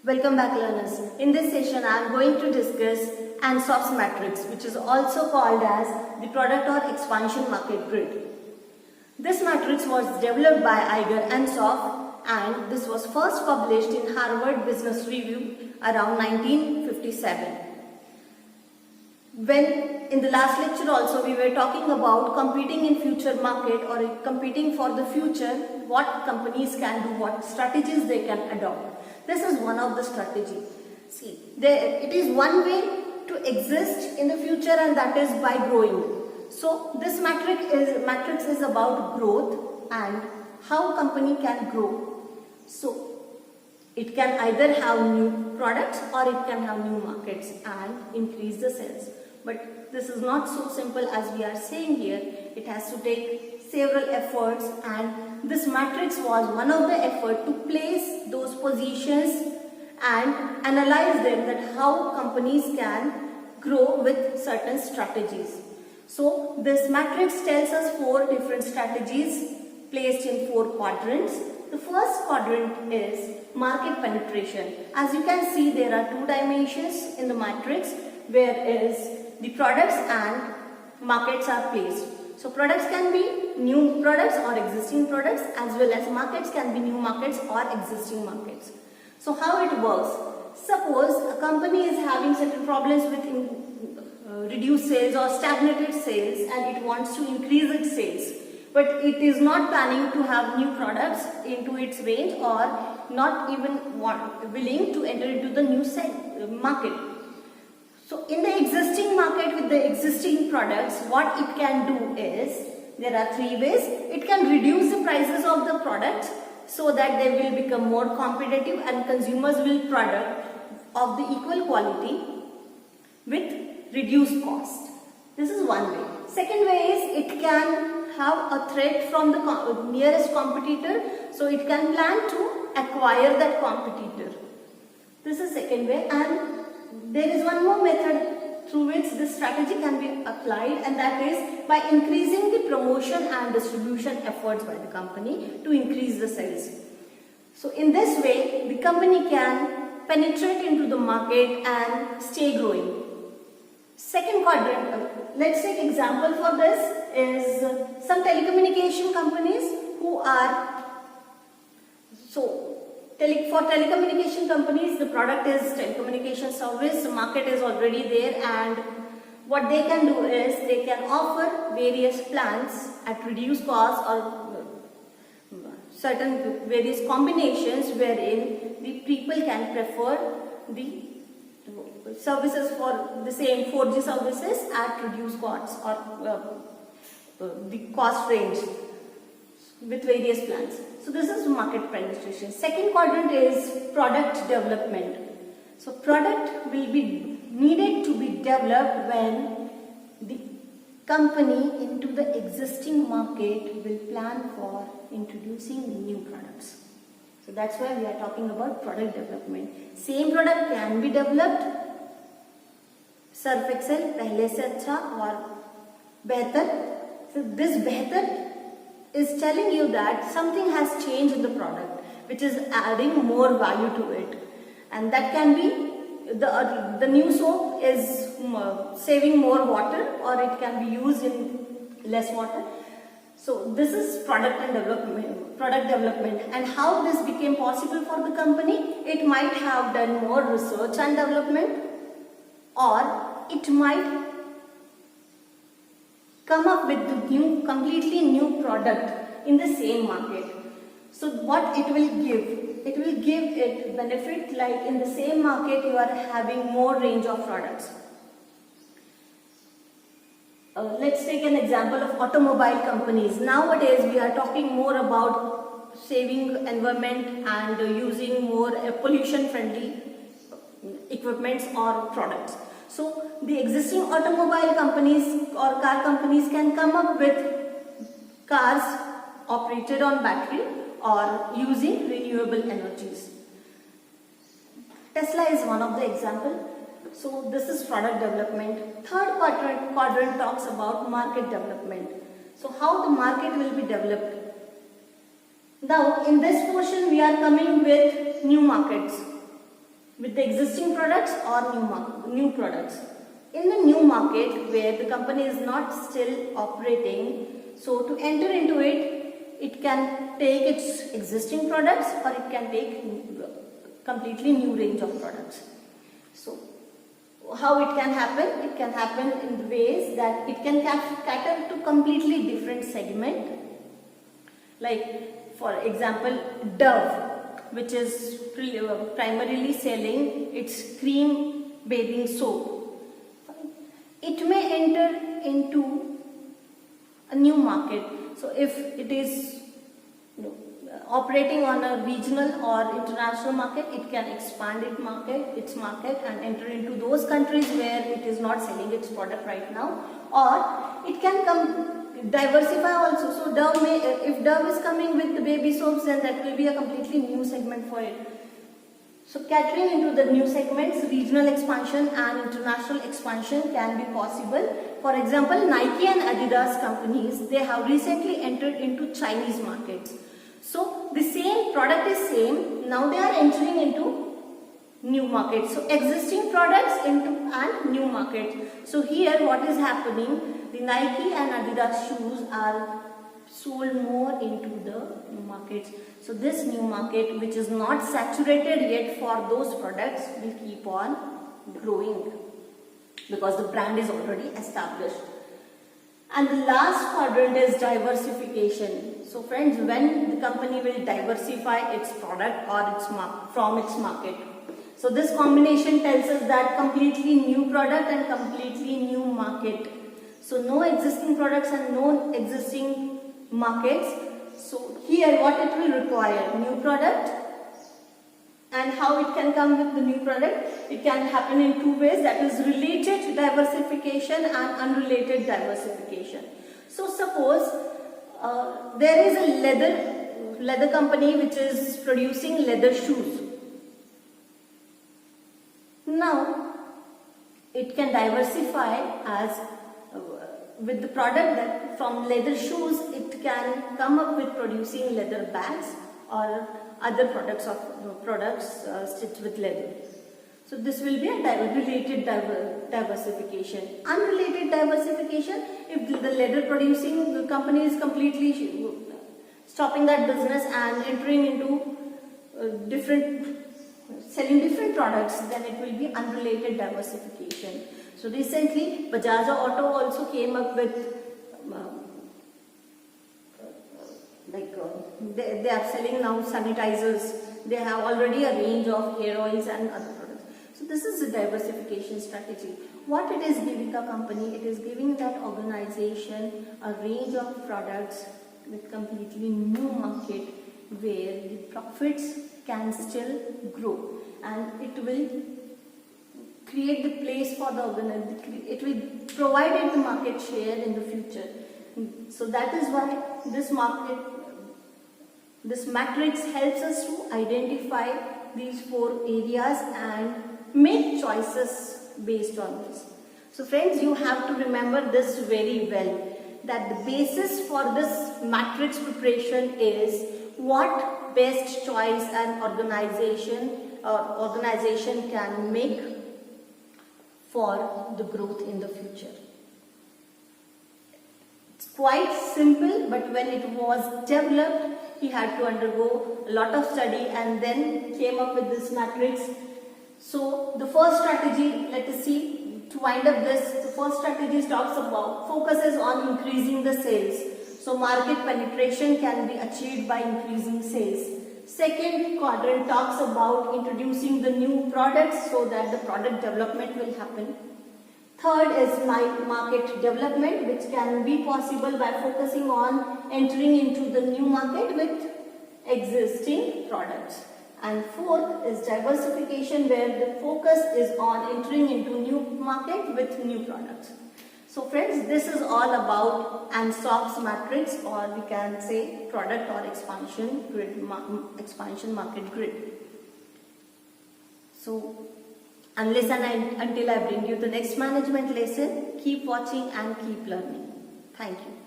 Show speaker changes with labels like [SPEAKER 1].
[SPEAKER 1] Welcome back, learners. In this session, I am going to discuss Ansoff's matrix, which is also called as the product or expansion market grid. This matrix was developed by Iger Ansoff, and this was first published in Harvard Business Review around 1957. When in the last lecture also we were talking about competing in future market or competing for the future, what companies can do, what strategies they can adopt. This is one of the strategies. See, it is one way to exist in the future, and that is by growing. So this matrix is about growth and how company can grow. So it can either have new products or it can have new markets and increase the sales. But this is not so simple as we are saying here. It has to take several efforts, and this matrix was one of the effort to place those positions and analyze them, that how companies can grow with certain strategies. So this matrix tells us 4 different strategies placed in 4 quadrants. The first quadrant is market penetration. As you can see, there are 2 dimensions in the matrix, whereas the products and markets are placed. So products can be new products or existing products, as well as markets can be new markets or existing markets. So how it works? Suppose a company is having certain problems with reduced sales or stagnated sales, and it wants to increase its sales, but it is not planning to have new products into its range or not even willing to enter into the new market. So in the existing market with the existing products, what it can do is, there are 3 ways. It can reduce the prices of the products so that they will become more competitive and consumers will product of the equal quality with reduced cost. This is one way. Second way is, it can have a threat from the nearest competitor, so it can plan to acquire that competitor. This is second way, and there is one more method through which this strategy can be applied, and that is by increasing the promotion and distribution efforts by the company to increase the sales. So in this way, the company can penetrate into the market and stay growing. Second quadrant, let's take example for this is some telecommunication companies who are, for telecommunication companies, the product is telecommunication service, the market is already there, and what they can do is they can offer various plans at reduced cost or certain various combinations wherein the people can prefer the services for the same 4G services at reduced costs or the cost range with various plans. So this is market penetration. Second quadrant is product development. So product will be needed to be developed when the company into the existing market will plan for introducing new products. So that's why we are talking about product development. Same product can be developed, Surf Excel पहले से अच्छा और बेहतर. So this बेहतर is telling you that something has changed in the product, which is adding more value to it, and that can be the new soap is saving more water, or it can be used in less water. So this is product development, and how this became possible for the company. It might have done more research and development, or it might come up with the completely new product in the same market. So what it will give? It will give it benefit, like in the same market you are having more range of products. Let's take an example of automobile companies. Nowadays we are talking more about saving environment and using more pollution friendly equipments or products. So the existing automobile companies or car companies can come up with cars operated on battery or using renewable energies. Tesla is one of the example. So this is product development. Third quadrant talks about market development. So how the market will be developed. Now in this portion we are coming with new markets. with the existing products or new products. In the new market where the company is not still operating, so to enter into it, it can take its existing products or it can take completely new range of products. So how it can happen? It can happen in the ways that it can cater to completely different segment. Like for example, Dove, which is primarily selling its cream bathing soap. It may enter into a new market. So if it is operating on a regional or international market, it can expand its market and enter into those countries where it is not selling its product right now, or it can diversify also. So Dove if Dove is coming with the baby soaps, then that will be a completely new segment for it. So catering into the new segments, regional expansion and international expansion can be possible. For example, Nike and Adidas companies, they have recently entered into Chinese markets. So the same product is same, now they are entering into new markets. So existing products into and new markets. So here what is happening, the Nike and Adidas shoes are sold more into the new markets. So this new market, which is not saturated yet for those products, will keep on growing because the brand is already established. And the last quadrant is diversification. So friends, when the company will diversify its product or from its market. So this combination tells us that completely new product and completely new market. So no existing products and no existing markets. So here what it will require, new product, and how it can come with the new product. It can happen in two ways, that is related diversification and unrelated diversification. So suppose there is a leather company which is producing leather shoes. Now it can diversify as with the product that from leather shoes it can come up with producing leather bags or other products stitched with leather. So this will be a related diversification. Unrelated diversification, if the leather producing company is completely stopping that business and entering into selling different products, then it will be unrelated diversification. So recently Bajaj Auto also came up with they are selling now sanitizers. They have already a range of hair oils and other products. So this is a diversification strategy. What it is giving a company, it is giving that organization a range of products with completely new market where the profits can still grow, and it will create the place for the organization. It will provide it the market share in the future. So that is why this matrix helps us to identify these 4 areas and make choices based on this. So friends, you have to remember this very well, that the basis for this matrix preparation is what best choice an organization can make for the growth in the future. It's quite simple, but when it was developed, he had to undergo a lot of study and then came up with this matrix. So the first strategy, let us see, to wind up this, the first strategy talks about, focuses on increasing the sales. So market penetration can be achieved by increasing sales. Second quadrant talks about introducing the new products so that the product development will happen. Third is market development, which can be possible by focusing on entering into the new market with existing products. And fourth is diversification, where the focus is on entering into new market with new products. So friends, this is all about Ansoff's matrix, or we can say product or expansion market grid. So until I bring you the next management lesson, keep watching and keep learning. Thank you.